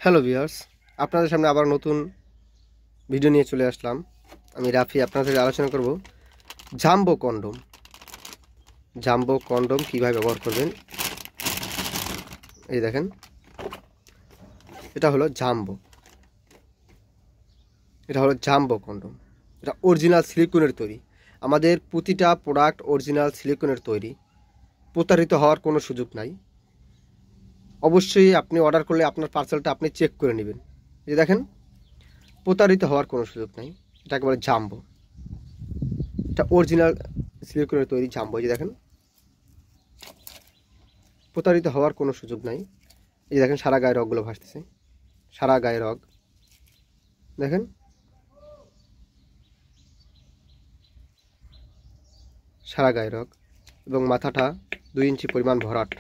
Hello viewers, আপনাদের সামনে আবার নতুন ভিডিও নিয়ে চলে আসলাম। আমি রাফি আপনাদের সাথে আলোচনা করব জাম্বো কন্ডোম। জাম্বো কন্ডোম কীভাবে ব্যবহার করবেন। এই দেখেন, এটা হলো জাম্বো কন্ডোম। এটা অরিজিনাল সিলিকনের তৈরি। আমাদের প্রতিটা প্রোডাক্ট অরিজিনাল সিলিকনের তৈরি। প্রতারিত হওয়ার কোনো সুযোগ নাই। অবশ্যই আপনি অর্ডার করলে আপনার পার্সেলটা আপনি চেক করে নেবেন। এই দেখেন, প্রতারিত হওয়ার কোনো সুযোগ নাই। এটা একেবারে জাম্বো, এটা অরিজিনাল সিলিকনের তৈরি জাম্বো। এই দেখেন, প্রতারিত হওয়ার কোনো সুযোগ নাই। এই যে দেখেন, সারা গায়ে রগগুলো ভাসতেছে, সারা গায়ে রগ দেখেন, সারা গায়ে রগ। এবং মাথাটা 2 ইঞ্চি পরিমাণ ভরাট,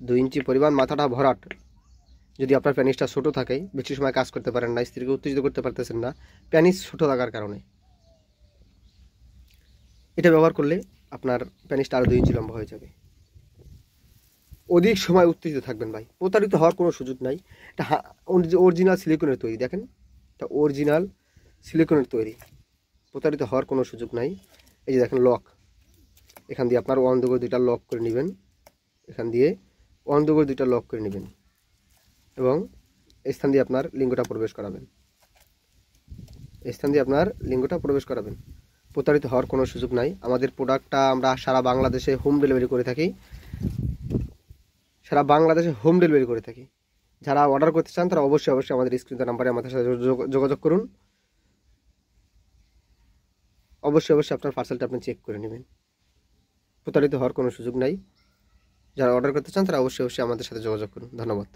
2 ইঞ্চি পরিমাণ মাথাটা ভরাট। যদি আপনার প্যানিসটা ছোটো থাকে, বেশি সময় কাজ করতে পারেন না, স্ত্রীকে উত্তেজিত করতে পারতেছেন না, প্যানিস ছোটো থাকার কারণে এটা ব্যবহার করলে আপনার প্যানিসটা আরও 2 ইঞ্চি লম্বা হয়ে যাবে। অধিক সময় উত্তেজিত থাকবেন ভাই, প্রতারিত হওয়ার কোনো সুযোগ নাই। এটা অরিজিনাল সিলিকনের তৈরি। দেখেন, এটা অরিজিনাল সিলিকনের তৈরি, প্রতারিত হওয়ার কোনো সুযোগ নাই। এই যে দেখেন, লক, এখান দিয়ে আপনার ওয়ান দুগো 2টা লক করে নেবেন, এখান দিয়ে ওয়ান দুগো 2টা লক করে নেবেন এবং এই স্থান দিয়ে আপনার লিঙ্গটা প্রবেশ করাবেন, এই স্থান দিয়ে আপনার লিঙ্গটা প্রবেশ করাবেন। প্রতারিত হওয়ার কোনো সুযোগ নাই। আমাদের প্রোডাক্টটা আমরা সারা বাংলাদেশে হোম ডেলিভারি করে থাকি, সারা বাংলাদেশে হোম ডেলিভারি করে থাকি। যারা অর্ডার করতে চান তারা অবশ্যই আমাদের স্ক্রিনের নাম্বারে আমাদের সাথে যোগাযোগ করুন। অবশ্যই আপনার পার্সেলটা আপনি চেক করে নেবেন। প্রতারিত হওয়ার কোনো সুযোগ নাই। যারা অর্ডার করতে চান তারা অবশ্যই আমাদের সাথে যোগাযোগ করুন। ধন্যবাদ।